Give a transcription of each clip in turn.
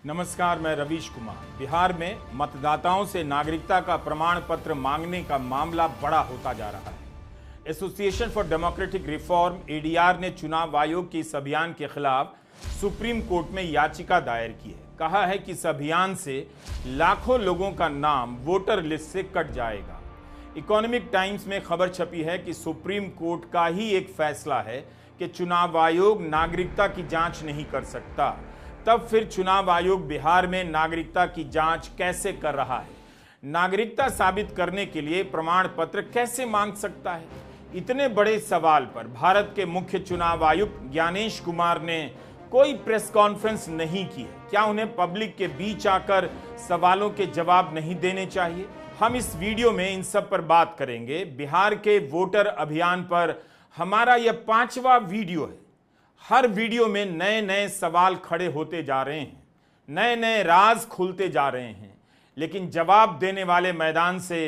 नमस्कार, मैं रवीश कुमार। बिहार में मतदाताओं से नागरिकता का प्रमाण पत्र मांगने का मामला बड़ा होता जा रहा है। Association for democratic reform ADR ने चुनाव आयोग के इस अभियान के खिलाफ सुप्रीम कोर्ट में याचिका दायर की है। कहा है कि इस अभियान से लाखों लोगों का नाम वोटर लिस्ट से कट जाएगा। इकोनॉमिक टाइम्स में खबर छपी है कि सुप्रीम कोर्ट का ही एक फैसला है कि चुनाव आयोग नागरिकता की जांच नहीं कर सकता। तब फिर चुनाव आयोग बिहार में नागरिकता की जांच कैसे कर रहा है? नागरिकता साबित करने के लिए प्रमाण पत्र कैसे मांग सकता है? इतने बड़े सवाल पर भारत के मुख्य चुनाव आयुक्त ज्ञानेश कुमार ने कोई प्रेस कॉन्फ्रेंस नहीं की है। क्या उन्हें पब्लिक के बीच आकर सवालों के जवाब नहीं देने चाहिए? हम इस वीडियो में इन सब पर बात करेंगे। बिहार के वोटर अभियान पर हमारा यह 5वां वीडियो है। हर वीडियो में नए नए सवाल खड़े होते जा रहे हैं, नए नए राज खुलते जा रहे हैं, लेकिन जवाब देने वाले मैदान से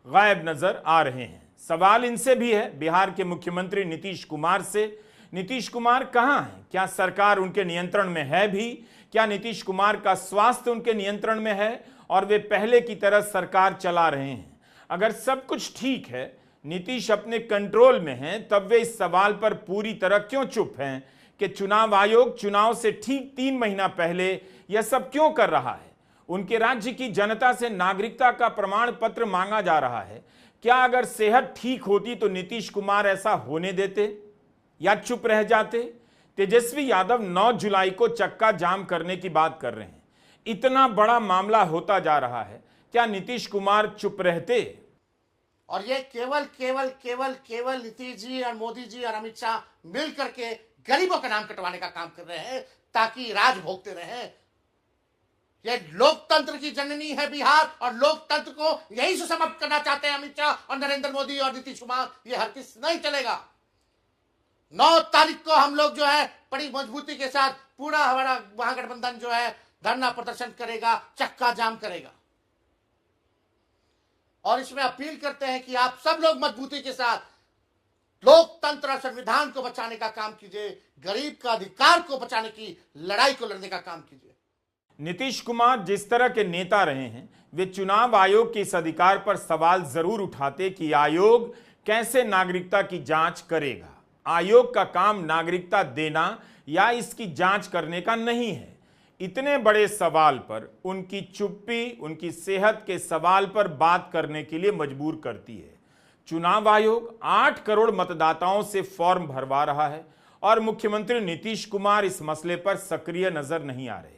गायब नजर आ रहे हैं। सवाल इनसे भी है, बिहार के मुख्यमंत्री नीतीश कुमार से। नीतीश कुमार कहां हैं? क्या सरकार उनके नियंत्रण में है भी? क्या नीतीश कुमार का स्वास्थ्य उनके नियंत्रण में है और वे पहले की तरह सरकार चला रहे हैं? अगर सब कुछ ठीक है, नीतीश अपने कंट्रोल में हैं, तब वे इस सवाल पर पूरी तरह क्यों चुप हैं कि चुनाव आयोग चुनाव से ठीक 3 महीना पहले यह सब क्यों कर रहा है? उनके राज्य की जनता से नागरिकता का प्रमाण पत्र मांगा जा रहा है। क्या अगर सेहत ठीक होती तो नीतीश कुमार ऐसा होने देते या चुप रह जाते? तेजस्वी यादव 9 जुलाई को चक्का जाम करने की बात कर रहे हैं। इतना बड़ा मामला होता जा रहा है, क्या नीतीश कुमार चुप रहते? और ये केवल केवल केवल केवल नीतीश जी और मोदी जी और अमित शाह मिल करके गरीबों का नाम कटवाने का काम कर रहे हैं ताकि राज भोगते रहे। ये लोकतंत्र की जननी है बिहार, और लोकतंत्र को यही से समाप्त करना चाहते हैं अमित शाह और नरेंद्र मोदी और नीतीश कुमार। ये हरगिज नहीं चलेगा। 9 तारीख को हम लोग जो है बड़ी मजबूती के साथ पूरा हमारा महागठबंधन जो है धरना प्रदर्शन करेगा, चक्का जाम करेगा। और इसमें अपील करते हैं कि आप सब लोग मजबूती के साथ लोकतंत्र और संविधान को बचाने का काम कीजिए, गरीब का अधिकार को बचाने की लड़ाई को लड़ने का काम कीजिए। नीतीश कुमार जिस तरह के नेता रहे हैं, वे चुनाव आयोग के इस अधिकार पर सवाल जरूर उठाते कि आयोग कैसे नागरिकता की जांच करेगा। आयोग का काम नागरिकता देना या इसकी जांच करने का नहीं है। इतने बड़े सवाल पर उनकी चुप्पी उनकी सेहत के सवाल पर बात करने के लिए मजबूर करती है। चुनाव आयोग 8 करोड़ मतदाताओं से फॉर्म भरवा रहा है और मुख्यमंत्री नीतीश कुमार इस मसले पर सक्रिय नजर नहीं आ रहे।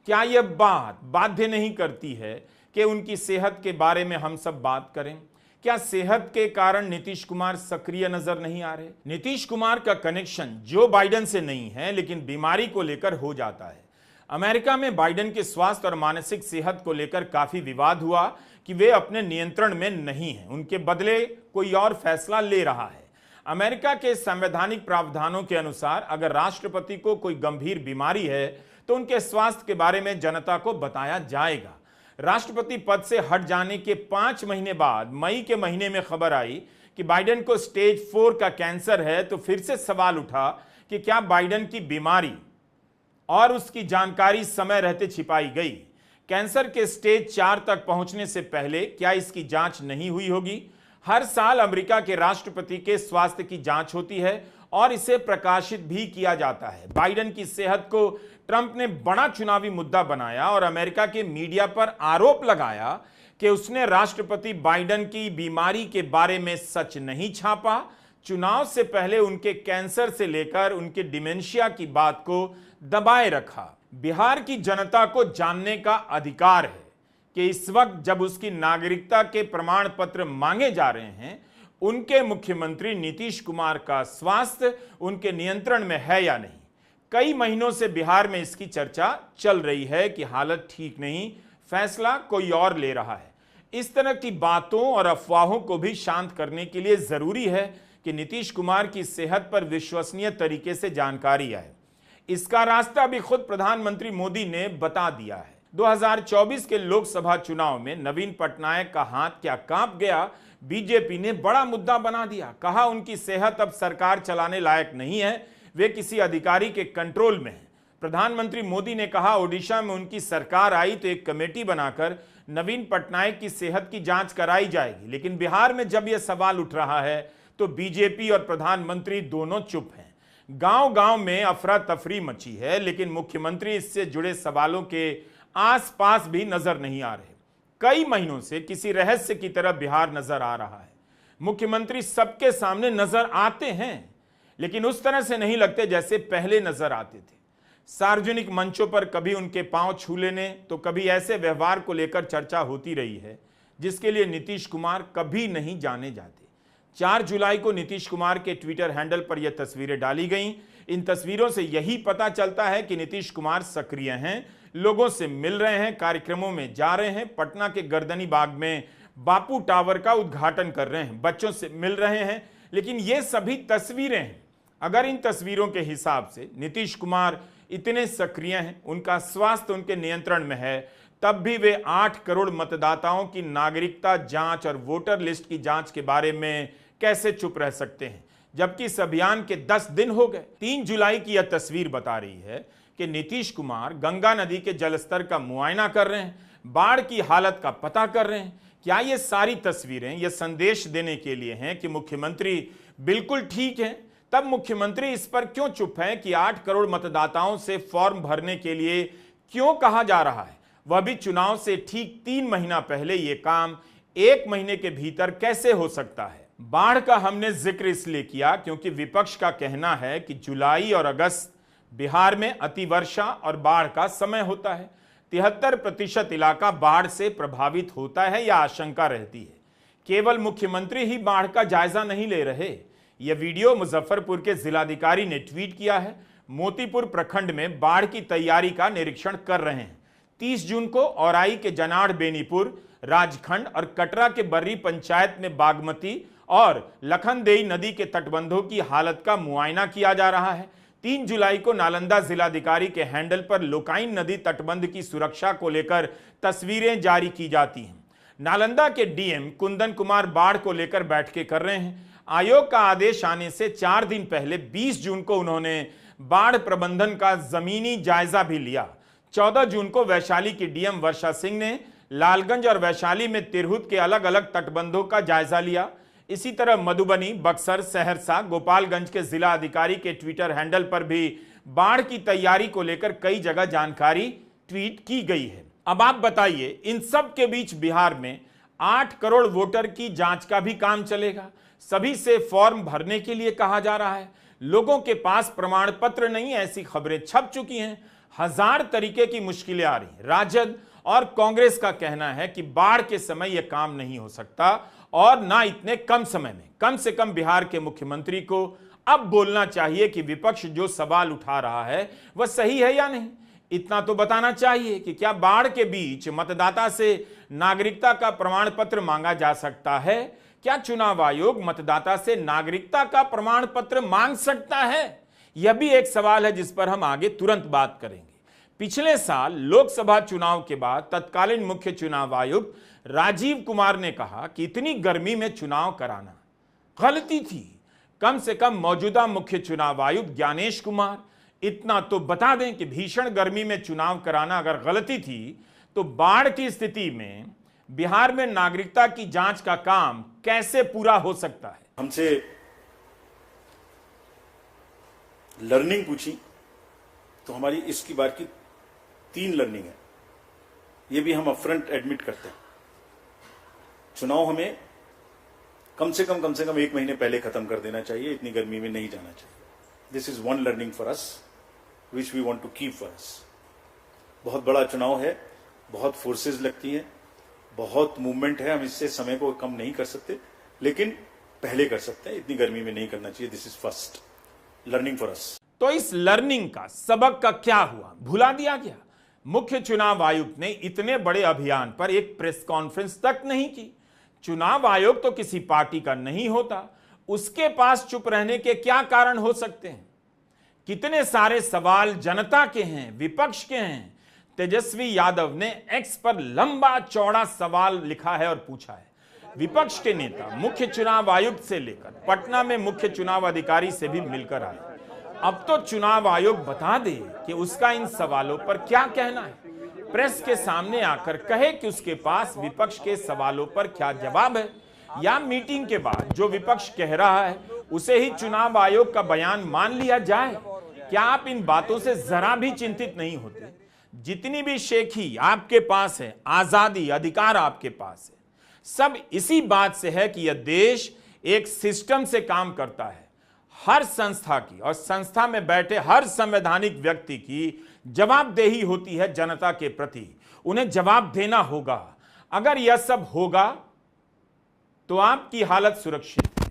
क्या यह बात बाध्य नहीं करती है कि उनकी सेहत के बारे में हम सब बात करें? क्या सेहत के कारण नीतीश कुमार सक्रिय नजर नहीं आ रहे? नीतीश कुमार का कनेक्शन जो बाइडेन से नहीं है, लेकिन बीमारी को लेकर हो जाता है। अमेरिका में बाइडेन के स्वास्थ्य और मानसिक सेहत को लेकर काफी विवाद हुआ कि वे अपने नियंत्रण में नहीं हैं, उनके बदले कोई और फैसला ले रहा है। अमेरिका के संवैधानिक प्रावधानों के अनुसार अगर राष्ट्रपति को कोई गंभीर बीमारी है तो उनके स्वास्थ्य के बारे में जनता को बताया जाएगा। राष्ट्रपति पद से हट जाने के 5 महीने बाद मई के महीने में खबर आई कि बाइडेन को स्टेज 4 का कैंसर है, तो फिर से सवाल उठा कि क्या बाइडेन की बीमारी और उसकी जानकारी समय रहते छिपाई गई? कैंसर के स्टेज 4 तक पहुंचने से पहले क्या इसकी जांच नहीं हुई होगी? हर साल अमेरिका के राष्ट्रपति के स्वास्थ्य की जांच होती है और इसे प्रकाशित भी किया जाता है। बाइडेन की सेहत को ट्रंप ने बड़ा चुनावी मुद्दा बनाया और अमेरिका के मीडिया पर आरोप लगाया कि उसने राष्ट्रपति बाइडेन की बीमारी के बारे में सच नहीं छापा। चुनाव से पहले उनके कैंसर से लेकर उनके डिमेंशिया की बात को दबाए रखा। बिहार की जनता को जानने का अधिकार है कि इस वक्त जब उसकी नागरिकता के प्रमाण पत्र मांगे जा रहे हैं, उनके मुख्यमंत्री नीतीश कुमार का स्वास्थ्य उनके नियंत्रण में है या नहीं। कई महीनों से बिहार में इसकी चर्चा चल रही है कि हालत ठीक नहीं, फैसला कोई और ले रहा है। इस तरह की बातों और अफवाहों को भी शांत करने के लिए जरूरी है कि नीतीश कुमार की सेहत पर विश्वसनीय तरीके से जानकारी आए। इसका रास्ता भी खुद प्रधानमंत्री मोदी ने बता दिया है। 2024 के लोकसभा चुनाव में नवीन पटनायक का हाथ क्या कांप गया, बीजेपी ने बड़ा मुद्दा बना दिया। कहा उनकी सेहत अब सरकार चलाने लायक नहीं है, वे किसी अधिकारी के कंट्रोल में हैं। प्रधानमंत्री मोदी ने कहा ओडिशा में उनकी सरकार आई तो एक कमेटी बनाकर नवीन पटनायक की सेहत की जांच कराई जाएगी। लेकिन बिहार में जब यह सवाल उठ रहा है तो बीजेपी और प्रधानमंत्री दोनों चुप हैं। गांव गांव में अफरा तफरी मची है, लेकिन मुख्यमंत्री इससे जुड़े सवालों के आसपास भी नजर नहीं आ रहे। कई महीनों से किसी रहस्य की तरह बिहार नजर आ रहा है। मुख्यमंत्री सबके सामने नजर आते हैं, लेकिन उस तरह से नहीं लगते जैसे पहले नजर आते थे। सार्वजनिक मंचों पर कभी उनके पांव छू लेने तो कभी ऐसे व्यवहार को लेकर चर्चा होती रही है जिसके लिए नीतीश कुमार कभी नहीं जाने जाते। 4 जुलाई को नीतीश कुमार के ट्विटर हैंडल पर यह तस्वीरें डाली गईं। इन तस्वीरों से यही पता चलता है कि नीतीश कुमार सक्रिय हैं, लोगों से मिल रहे हैं, कार्यक्रमों में जा रहे हैं, पटना के गर्दनी बाग में बापू टावर का उद्घाटन कर रहे हैं, बच्चों से मिल रहे हैं। लेकिन ये सभी तस्वीरें हैं। अगर इन तस्वीरों के हिसाब से नीतीश कुमार इतने सक्रिय हैं, उनका स्वास्थ्य उनके नियंत्रण में है, तब भी वे 8 करोड़ मतदाताओं की नागरिकता जांच और वोटर लिस्ट की जांच के बारे में कैसे चुप रह सकते हैं, जबकि इस अभियान के 10 दिन हो गए। 3 जुलाई की यह तस्वीर बता रही है कि नीतीश कुमार गंगा नदी के जलस्तर का मुआयना कर रहे हैं, बाढ़ की हालत का पता कर रहे हैं। क्या ये सारी तस्वीरें यह संदेश देने के लिए हैं कि मुख्यमंत्री बिल्कुल ठीक हैं? तब मुख्यमंत्री इस पर क्यों चुप है कि 8 करोड़ मतदाताओं से फॉर्म भरने के लिए क्यों कहा जा रहा है, वह भी चुनाव से ठीक 3 महीना पहले? यह काम 1 महीने के भीतर कैसे हो सकता है? बाढ़ का हमने जिक्र इसलिए किया क्योंकि विपक्ष का कहना है कि जुलाई और अगस्त बिहार में अतिवर्षा और बाढ़ का समय होता है। 73% इलाका बाढ़ से प्रभावित होता है या आशंका रहती है। केवल मुख्यमंत्री ही बाढ़ का जायजा नहीं ले रहे। यह वीडियो मुजफ्फरपुर के जिलाधिकारी ने ट्वीट किया है। मोतीपुर प्रखंड में बाढ़ की तैयारी का निरीक्षण कर रहे हैं। 30 जून को औराई के जनाड़ बेनीपुर राजखंड और कटरा के बर्री पंचायत में बागमती और लखनदेई नदी के तटबंधों की हालत का मुआयना किया जा रहा है। 3 जुलाई को नालंदा जिलाधिकारी के हैंडल पर लोकाइन नदी तटबंध की सुरक्षा को लेकर तस्वीरें जारी की जाती हैं। नालंदा के डीएम कुंदन कुमार बाढ़ को लेकर बैठकें कर रहे हैं। आयोग का आदेश आने से 4 दिन पहले 20 जून को उन्होंने बाढ़ प्रबंधन का जमीनी जायजा भी लिया। 14 जून को वैशाली की डीएम वर्षा सिंह ने लालगंज और वैशाली में तिरहुत के अलग अलग तटबंधों का जायजा लिया। इसी तरह मधुबनी, बक्सर, सहरसा, गोपालगंज के जिला अधिकारी के ट्विटर हैंडल पर भी बाढ़ की तैयारी को लेकर कई जगह जानकारी ट्वीट की गई है। अब आप बताइए, इन सब के बीच बिहार में 8 करोड़ वोटर की जांच का भी काम चलेगा। सभी से फॉर्म भरने के लिए कहा जा रहा है। लोगों के पास प्रमाण पत्र नहीं, ऐसी खबरें छप चुकी हैं। 1000 तरीके की मुश्किलें आ रही। राजद और कांग्रेस का कहना है कि बाढ़ के समय यह काम नहीं हो सकता और ना इतने कम समय में। कम से कम बिहार के मुख्यमंत्री को अब बोलना चाहिए कि विपक्ष जो सवाल उठा रहा है वह सही है या नहीं। इतना तो बताना चाहिए कि क्या बाढ़ के बीच मतदाता से नागरिकता का प्रमाण पत्र मांगा जा सकता है? क्या चुनाव आयोग मतदाता से नागरिकता का प्रमाण पत्र मांग सकता है? यह भी एक सवाल है जिस पर हम आगे तुरंत बात करेंगे। पिछले साल लोकसभा चुनाव के बाद तत्कालीन मुख्य चुनाव आयुक्त राजीव कुमार ने कहा कि इतनी गर्मी में चुनाव कराना गलती थी। कम से कम मौजूदा मुख्य चुनाव आयुक्त ज्ञानेश कुमार इतना तो बता दें कि भीषण गर्मी में चुनाव कराना अगर गलती थी तो बाढ़ की स्थिति में बिहार में नागरिकता की जांच का काम कैसे पूरा हो सकता है? हमसे लर्निंग पूछी तो हमारी इसकी बार की 3 लर्निंग है। ये भी हम अपफ्रंट एडमिट करते हैं। चुनाव हमें कम से कम 1 महीने पहले खत्म कर देना चाहिए। इतनी गर्मी में नहीं जाना चाहिए। This is one learning for us which we want to keep for us. बहुत बड़ा चुनाव है, बहुत फोर्सेस लगती हैं, बहुत मूवमेंट है। हम इससे समय को कम नहीं कर सकते, लेकिन पहले कर सकते हैं। इतनी गर्मी में नहीं करना चाहिए। This is first learning for अस। तो इस लर्निंग का, सबक का क्या हुआ? भुला दिया गया। मुख्य चुनाव आयुक्त ने इतने बड़े अभियान पर एक प्रेस कॉन्फ्रेंस तक नहीं की। चुनाव आयोग तो किसी पार्टी का नहीं होता, उसके पास चुप रहने के क्या कारण हो सकते हैं? कितने सारे सवाल जनता के हैं, विपक्ष के हैं। तेजस्वी यादव ने एक्स पर लंबा चौड़ा सवाल लिखा है और पूछा है। विपक्ष के नेता मुख्य चुनाव आयुक्त से लेकर पटना में मुख्य चुनाव अधिकारी से भी मिलकर आए। अब तो चुनाव आयोग बता दे कि उसका इन सवालों पर क्या कहना है। प्रेस के सामने आकर कहे कि उसके पास विपक्ष के सवालों पर क्या जवाब है, या मीटिंग के बाद जो विपक्ष कह रहा है उसे ही चुनाव आयोग का बयान मान लिया जाए। क्या आप इन बातों से जरा भी चिंतित नहीं होते? जितनी भी शेखी आपके पास है, आजादी, अधिकार आपके पास है, सब इसी बात से है कि यह देश एक सिस्टम से काम करता है। हर संस्था की और संस्था में बैठे हर संवैधानिक व्यक्ति की जवाबदेही होती है जनता के प्रति। उन्हें जवाब देना होगा। अगर यह सब होगा तो आपकी हालत सुरक्षित है,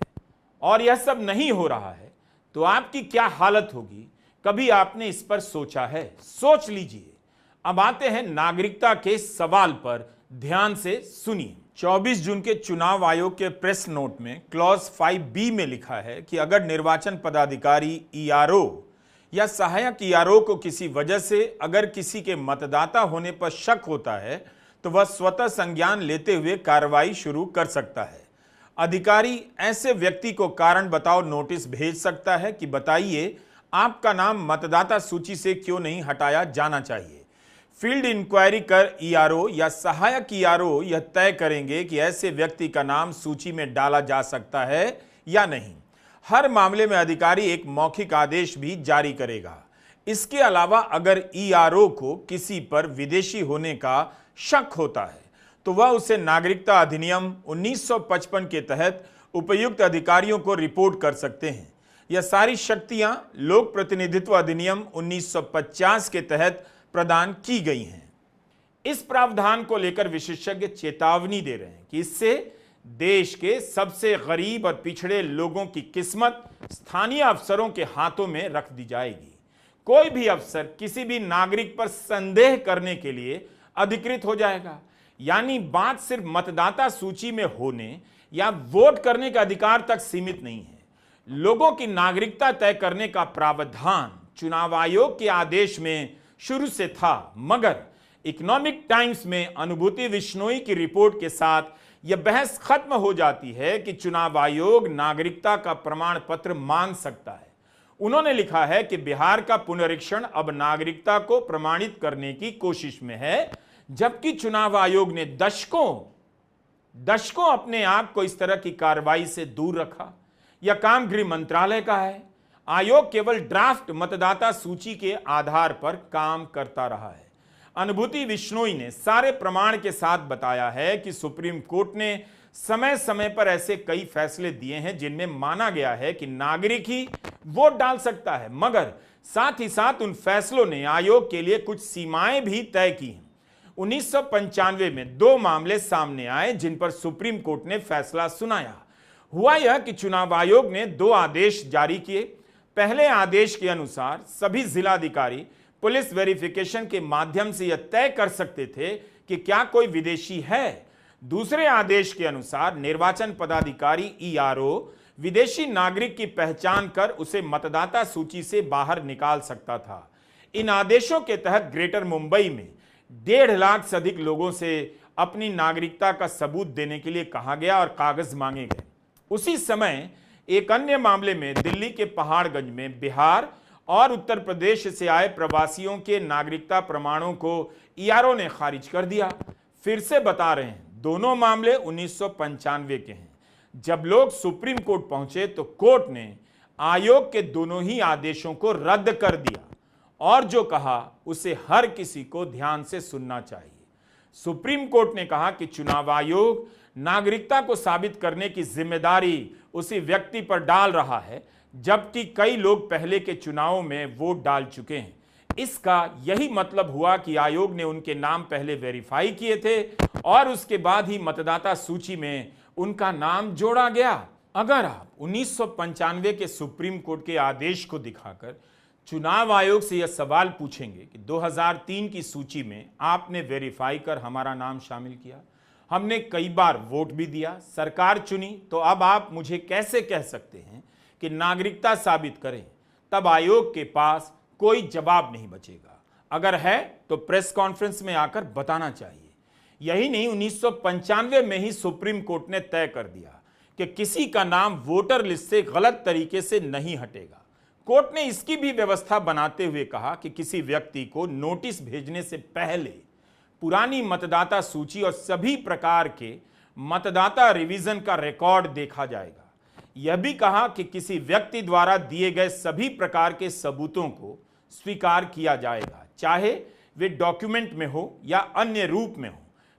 और यह सब नहीं हो रहा है तो आपकी क्या हालत होगी, कभी आपने इस पर सोचा है? सोच लीजिए। अब आते हैं नागरिकता के सवाल पर, ध्यान से सुनिए। 24 जून के चुनाव आयोग के प्रेस नोट में क्लॉज 5B में लिखा है कि अगर निर्वाचन पदाधिकारी ईआरओ या सहायक ईआरओ को किसी वजह से अगर किसी के मतदाता होने पर शक होता है तो वह स्वतः संज्ञान लेते हुए कार्रवाई शुरू कर सकता है। अधिकारी ऐसे व्यक्ति को कारण बताओ नोटिस भेज सकता है कि बताइए आपका नाम मतदाता सूची से क्यों नहीं हटाया जाना चाहिए। फील्ड इंक्वायरी कर ईआरओ या सहायक ईआरओ यह तय करेंगे कि ऐसे व्यक्ति का नाम सूची में डाला जा सकता है या नहीं। हर मामले में अधिकारी एक मौखिक आदेश भी जारी करेगा। इसके अलावा अगर ईआरओ को किसी पर विदेशी होने का शक होता है तो वह उसे नागरिकता अधिनियम 1955 के तहत उपयुक्त अधिकारियों को रिपोर्ट कर सकते हैं। यह सारी शक्तियां लोक प्रतिनिधित्व अधिनियम 1950 के तहत प्रदान की गई हैं। इस प्रावधान को लेकर विशेषज्ञ चेतावनी दे रहे हैं कि इससे देश के सबसे गरीब और पिछड़े लोगों की किस्मत स्थानीय अफसरों के हाथों में रख दी जाएगी। कोई भी अफसर किसी भी नागरिक पर संदेह करने के लिए अधिकृत हो जाएगा। यानी बात सिर्फ मतदाता सूची में होने या वोट करने के अधिकार तक सीमित नहीं है। लोगों की नागरिकता तय करने का प्रावधान चुनाव आयोग के आदेश में शुरू से था, मगर इकोनॉमिक टाइम्स में अनुभूति विश्नोई की रिपोर्ट के साथ यह बहस खत्म हो जाती है कि चुनाव आयोग नागरिकता का प्रमाण पत्र मांग सकता है। उन्होंने लिखा है कि बिहार का पुनरीक्षण अब नागरिकता को प्रमाणित करने की कोशिश में है, जबकि चुनाव आयोग ने दशकों अपने आप को इस तरह की कार्रवाई से दूर रखा। यह काम गृह मंत्रालय का है। आयोग केवल ड्राफ्ट मतदाता सूची के आधार पर काम करता रहा है। अनुभूति विश्नोई ने सारे प्रमाण के साथ बताया है कि सुप्रीम कोर्ट ने समय समय पर ऐसे कई फैसले दिए हैं जिनमें माना गया है कि नागरिक ही वोट डाल सकता है, मगर साथ ही साथ उन फैसलों ने आयोग के लिए कुछ सीमाएं भी तय की हैं। 1995 में 2 मामले सामने आए जिन पर सुप्रीम कोर्ट ने फैसला सुनाया। हुआ यह कि चुनाव आयोग ने 2 आदेश जारी किए। पहले आदेश के अनुसार सभी जिलाधिकारी पुलिस वेरिफिकेशन के माध्यम से यह तय कर सकते थे कि क्या कोई विदेशी है। दूसरे आदेश के अनुसार निर्वाचन पदाधिकारी ईआरओ विदेशी नागरिक की पहचान कर उसे मतदाता सूची से बाहर निकाल सकता था। इन आदेशों के तहत ग्रेटर मुंबई में 1.5 लाख से अधिक लोगों से अपनी नागरिकता का सबूत देने के लिए कहा गया और कागज मांगे गए। उसी समय एक अन्य मामले में दिल्ली के पहाड़गंज में बिहार और उत्तर प्रदेश से आए प्रवासियों के नागरिकता प्रमाणों को ईआरओ ने खारिज कर दिया। फिर से बता रहे हैं, दोनों मामले 1995 के हैं। जब लोग सुप्रीम कोर्ट पहुंचे तो कोर्ट ने आयोग के दोनों ही आदेशों को रद्द कर दिया और जो कहा उसे हर किसी को ध्यान से सुनना चाहिए। सुप्रीम कोर्ट ने कहा कि चुनाव आयोग नागरिकता को साबित करने की जिम्मेदारी उसी व्यक्ति पर डाल रहा है, जबकि कई लोग पहले के चुनावों में वोट डाल चुके हैं। इसका यही मतलब हुआ कि आयोग ने उनके नाम पहले वेरीफाई किए थे और उसके बाद ही मतदाता सूची में उनका नाम जोड़ा गया। अगर आप 1995 के सुप्रीम कोर्ट के आदेश को दिखाकर चुनाव आयोग से यह सवाल पूछेंगे कि 2003 की सूची में आपने वेरीफाई कर हमारा नाम शामिल किया, हमने कई बार वोट भी दिया, सरकार चुनी, तो अब आप मुझे कैसे कह सकते हैं कि नागरिकता साबित करें, तब आयोग के पास कोई जवाब नहीं बचेगा। अगर है तो प्रेस कॉन्फ्रेंस में आकर बताना चाहिए। यही नहीं, 1995 में ही सुप्रीम कोर्ट ने तय कर दिया कि किसी का नाम वोटर लिस्ट से गलत तरीके से नहीं हटेगा। कोर्ट ने इसकी भी व्यवस्था बनाते हुए कहा कि किसी व्यक्ति को नोटिस भेजने से पहले पुरानी मतदाता सूची और सभी प्रकार के मतदाता रिवीजन का रिकॉर्ड देखा जाएगा। यह भी कहा कि किसी व्यक्ति द्वारा दिए गए सभी प्रकार के सबूतों को स्वीकार किया जाएगा, चाहे वे डॉक्यूमेंट में हो या अन्य रूप में हो।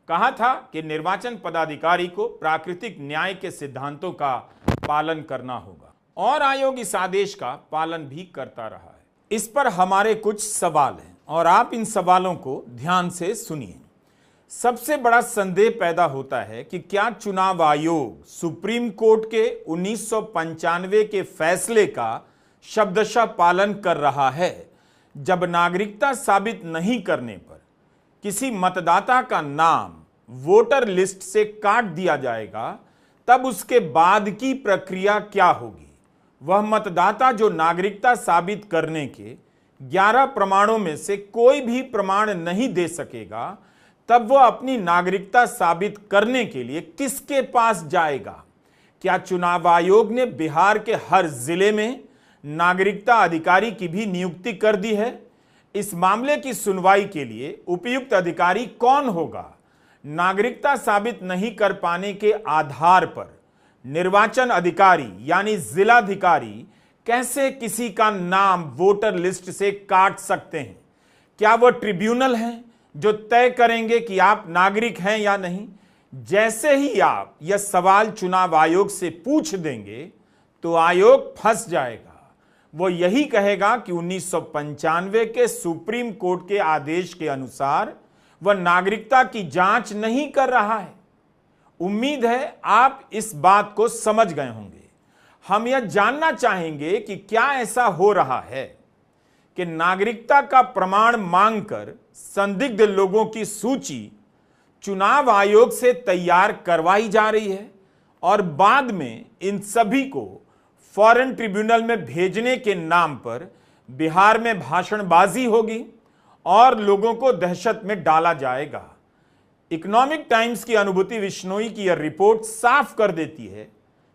कहा था कि निर्वाचन पदाधिकारी को प्राकृतिक न्याय के सिद्धांतों का पालन करना होगा और आयोग इस आदेश का पालन भी करता रहा है। इस पर हमारे कुछ सवाल हैं और आप इन सवालों को ध्यान से सुनिए। सबसे बड़ा संदेह पैदा होता है कि क्या चुनाव आयोग सुप्रीम कोर्ट के 1995 के फैसले का शब्दशः पालन कर रहा है, जब नागरिकता साबित नहीं करने पर किसी मतदाता का नाम वोटर लिस्ट से काट दिया जाएगा, तब उसके बाद की प्रक्रिया क्या होगी? वह मतदाता जो नागरिकता साबित करने के 11 प्रमाणों में से कोई भी प्रमाण नहीं दे सकेगा, तब वह अपनी नागरिकता साबित करने के लिए किसके पास जाएगा? क्या चुनाव आयोग ने बिहार के हर जिले में नागरिकता अधिकारी की भी नियुक्ति कर दी है? इस मामले की सुनवाई के लिए उपयुक्त अधिकारी कौन होगा? नागरिकता साबित नहीं कर पाने के आधार पर निर्वाचन अधिकारी यानी जिलाधिकारी कैसे किसी का नाम वोटर लिस्ट से काट सकते हैं? क्या वह ट्रिब्यूनल हैं जो तय करेंगे कि आप नागरिक हैं या नहीं? जैसे ही आप यह सवाल चुनाव आयोग से पूछ देंगे तो आयोग फंस जाएगा। वो यही कहेगा कि 1995 के सुप्रीम कोर्ट के आदेश के अनुसार वह नागरिकता की जांच नहीं कर रहा है। उम्मीद है आप इस बात को समझ गए होंगे। हम यह जानना चाहेंगे कि क्या ऐसा हो रहा है कि नागरिकता का प्रमाण मांगकर संदिग्ध लोगों की सूची चुनाव आयोग से तैयार करवाई जा रही है और बाद में इन सभी को फॉरेन ट्रिब्यूनल में भेजने के नाम पर बिहार में भाषणबाजी होगी और लोगों को दहशत में डाला जाएगा। इकोनॉमिक टाइम्स की अनुभूति विश्नोई की यह रिपोर्ट साफ कर देती है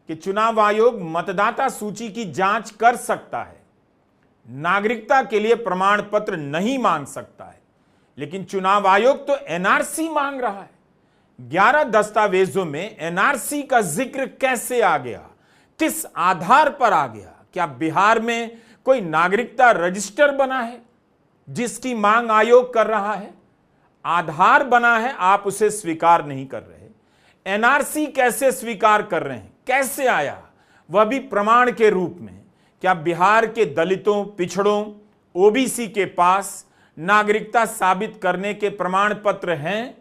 कि चुनाव आयोग मतदाता सूची की जांच कर सकता है, नागरिकता के लिए प्रमाण पत्र नहीं मांग सकता है, लेकिन चुनाव आयोग तो एनआरसी मांग रहा है। 11 दस्तावेजों में एनआरसी का जिक्र कैसे आ गया? किस आधार पर आ गया? क्या बिहार में कोई नागरिकता रजिस्टर बना है जिसकी मांग आयोग कर रहा है? आधार बना है, आप उसे स्वीकार नहीं कर रहे। एनआरसी कैसे स्वीकार कर रहे हैं? कैसे आया? वह भी प्रमाण के रूप में। क्या बिहार के दलितों, पिछड़ों, ओबीसी के पास नागरिकता साबित करने के प्रमाण पत्र हैं?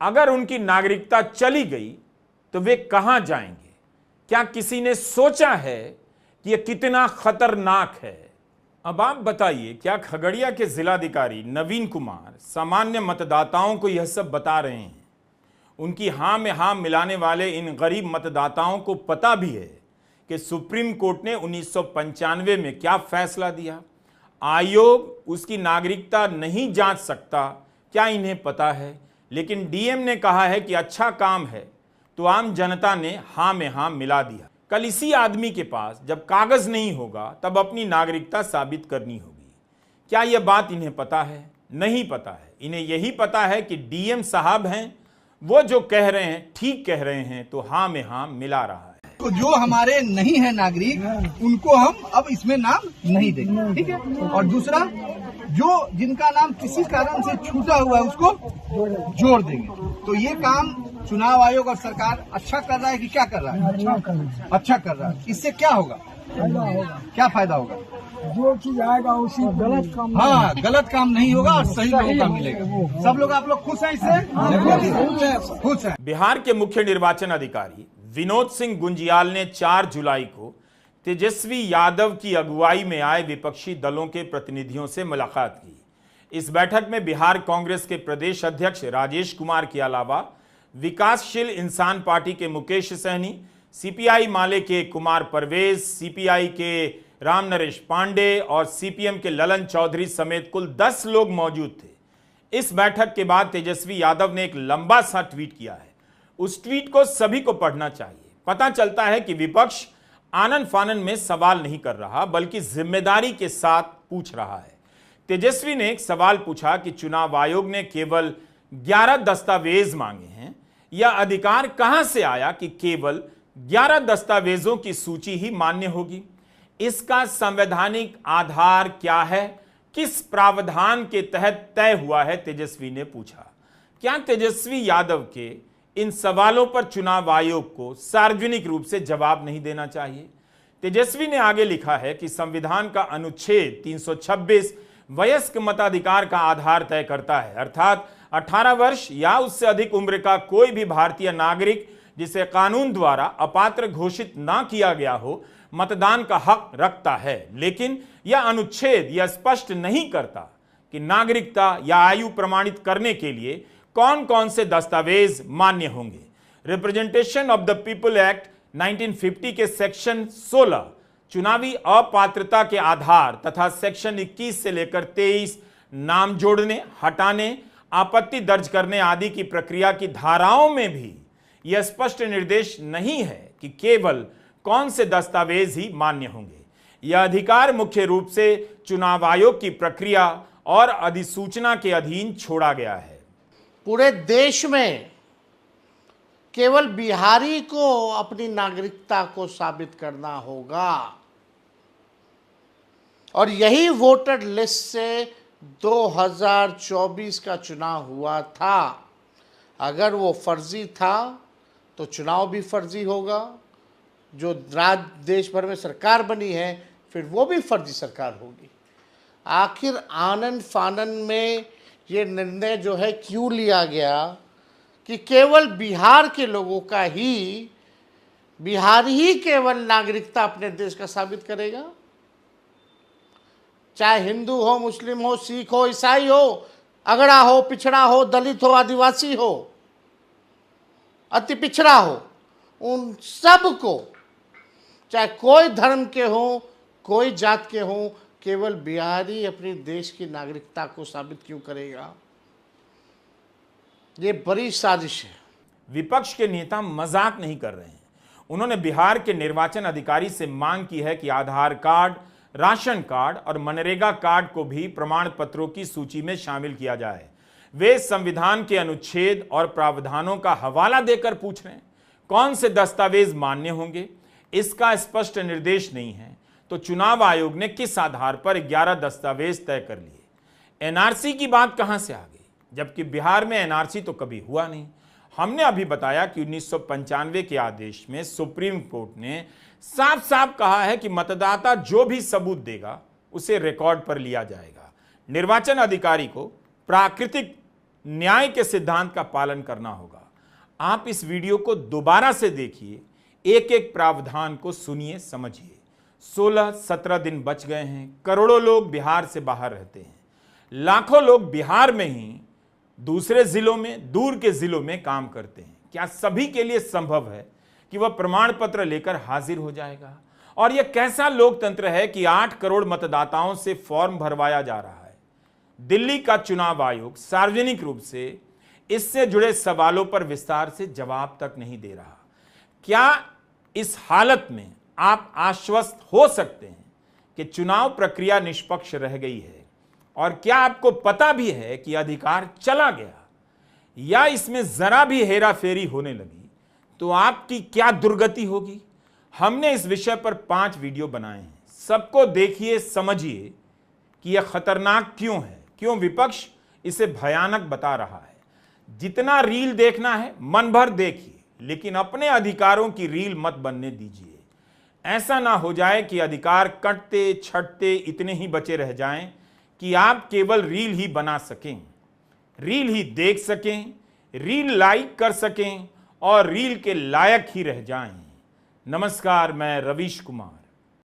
अगर उनकी नागरिकता चली गई तो वे कहां जाएंगे? क्या किसी ने सोचा है कि यह कितना खतरनाक है? अब आप बताइए, क्या खगड़िया के जिलाधिकारी नवीन कुमार सामान्य मतदाताओं को यह सब बता रहे हैं? उनकी हां में हां मिलाने वाले इन गरीब मतदाताओं को पता भी है कि सुप्रीम कोर्ट ने 1995 में क्या फैसला दिया? आयोग उसकी नागरिकता नहीं जांच सकता, क्या इन्हें पता है? लेकिन डीएम ने कहा है कि अच्छा काम है, तो आम जनता ने हां में हां मिला दिया। कल इसी आदमी के पास जब कागज नहीं होगा तब अपनी नागरिकता साबित करनी होगी। क्या यह बात इन्हें पता है? नहीं पता है। इन्हें यही पता है कि डीएम साहब हैं, वो जो कह रहे हैं ठीक कह रहे हैं, तो हां में हां मिला रहा है। तो जो हमारे नहीं है नागरिक, उनको हम अब इसमें नाम नहीं देंगे, ठीक है। और दूसरा, जो जिनका नाम किसी कारण से छूटा हुआ है उसको जोड़ देंगे। तो ये काम चुनाव आयोग और सरकार अच्छा कर रहा है कि क्या कर रहा है? अच्छा कर रहा है। इससे क्या होगा? क्या फायदा होगा? जो चीज आएगा उसी गलत काम, हाँ, गलत काम नहीं होगा और सही लोगों का मिलेगा। सब लोग, आप लोग खुश हैं इससे? खुश हैं। बिहार के मुख्य निर्वाचन अधिकारी विनोद सिंह गुंजियाल ने 4 जुलाई को तेजस्वी यादव की अगुवाई में आए विपक्षी दलों के प्रतिनिधियों से मुलाकात की। इस बैठक में बिहार कांग्रेस के प्रदेश अध्यक्ष राजेश कुमार के अलावा विकासशील इंसान पार्टी के मुकेश सहनी, सीपीआई माले के कुमार परवेज, सीपीआई के राम नरेश पांडे और सीपीएम के ललन चौधरी समेत कुल 10 लोग मौजूद थे। इस बैठक के बाद तेजस्वी यादव ने एक लंबा सा ट्वीट किया है। उस ट्वीट को सभी को पढ़ना चाहिए। पता चलता है कि विपक्ष आनन फानन में सवाल नहीं कर रहा बल्कि जिम्मेदारी के साथ पूछ रहा है। तेजस्वी ने एक सवाल पूछा कि चुनाव आयोग ने केवल 11 दस्तावेज मांगे हैं। यह अधिकार कहां से आया कि केवल 11 दस्तावेजों की सूची ही मान्य होगी? इसका संवैधानिक आधार क्या है? किस प्रावधान के तहत तय हुआ है? तेजस्वी ने पूछा। क्या तेजस्वी यादव के इन सवालों पर चुनाव आयोग को सार्वजनिक रूप से जवाब नहीं देना चाहिए? तेजस्वी ने आगे लिखा है कि संविधान का अनुच्छेद 326 वयस्क मताधिकार का आधार तय करता है, अर्थात 18 वर्ष या उससे अधिक उम्र का कोई भी भारतीय नागरिक जिसे कानून द्वारा अपात्र घोषित ना किया गया हो मतदान का हक रखता है। लेकिन यह अनुच्छेद यह स्पष्ट नहीं करता कि नागरिकता या आयु प्रमाणित करने के लिए कौन कौन से दस्तावेज मान्य होंगे। Representation of the people act 1950 के सेक्शन 16 चुनावी अपात्रता के आधार तथा सेक्शन 21 से लेकर 23 नाम जोड़ने, हटाने, आपत्ति दर्ज करने आदि की प्रक्रिया की धाराओं में भी यह स्पष्ट निर्देश नहीं है कि केवल कौन से दस्तावेज ही मान्य होंगे। यह अधिकार मुख्य रूप से चुनाव आयोग की प्रक्रिया और अधिसूचना के अधीन छोड़ा गया है। पूरे देश में केवल बिहारी को अपनी नागरिकता को साबित करना होगा और यही वोटर लिस्ट से 2024 का चुनाव हुआ था। अगर वो फर्जी था तो चुनाव भी फर्जी होगा। जो देश भर में सरकार बनी है फिर वो भी फर्जी सरकार होगी। आखिर आनन फानन में ये निर्णय जो है क्यों लिया गया कि केवल बिहार के लोगों का ही, बिहार ही केवल नागरिकता अपने देश का साबित करेगा? चाहे हिंदू हो, मुस्लिम हो, सिख हो, ईसाई हो, अगड़ा हो, पिछड़ा हो, दलित हो, आदिवासी हो, अति पिछड़ा हो, उन सब को, चाहे कोई धर्म के हो, कोई जात के हो, केवल बिहारी अपने देश की नागरिकता को साबित क्यों करेगा? ये बड़ी साजिश है। विपक्ष के नेता मजाक नहीं कर रहे हैं। उन्होंने बिहार के निर्वाचन अधिकारी से मांग की है कि आधार कार्ड, राशन कार्ड और मनरेगा कार्ड को भी प्रमाण पत्रों की सूची में शामिल किया जाए। वे संविधान के अनुच्छेद और प्रावधानों का हवाला देकर पूछ रहे हैं कौन से दस्तावेज मान्य होंगे। इसका स्पष्ट निर्देश नहीं है तो चुनाव आयोग ने किस आधार पर 11 दस्तावेज तय कर लिए? एनआरसी की बात कहां से आ गई, जबकि बिहार में एनआरसी तो कभी हुआ नहीं। हमने अभी बताया कि 1995 के आदेश में सुप्रीम कोर्ट ने साफ साफ कहा है कि मतदाता जो भी सबूत देगा उसे रिकॉर्ड पर लिया जाएगा। निर्वाचन अधिकारी को प्राकृतिक न्याय के सिद्धांत का पालन करना होगा। आप इस वीडियो को दोबारा से देखिए, एक एक प्रावधान को सुनिए, समझिए। 16-17 दिन बच गए हैं। करोड़ों लोग बिहार से बाहर रहते हैं। लाखों लोग बिहार में ही दूसरे जिलों में, दूर के जिलों में काम करते हैं। क्या सभी के लिए संभव है कि वह प्रमाण पत्र लेकर हाजिर हो जाएगा? और यह कैसा लोकतंत्र है कि 8 करोड़ मतदाताओं से फॉर्म भरवाया जा रहा है? दिल्ली का चुनाव आयोग सार्वजनिक रूप से इससे जुड़े सवालों पर विस्तार से जवाब तक नहीं दे रहा। क्या इस हालत में आप आश्वस्त हो सकते हैं कि चुनाव प्रक्रिया निष्पक्ष रह गई है? और क्या आपको पता भी है कि अधिकार चला गया या इसमें जरा भी हेराफेरी होने लगी तो आपकी क्या दुर्गति होगी? हमने इस विषय पर 5 वीडियो बनाए हैं। सबको देखिए, समझिए कि यह खतरनाक क्यों है, क्यों विपक्ष इसे भयानक बता रहा है। जितना रील देखना है मन भर देखिए, लेकिन अपने अधिकारों की रील मत बनने दीजिए। ऐसा ना हो जाए कि अधिकार कटते छटते इतने ही बचे रह जाएं कि आप केवल रील ही बना सकें, रील ही देख सकें, रील लाइक कर सकें और रील के लायक ही रह जाएं। नमस्कार, मैं रवीश कुमार।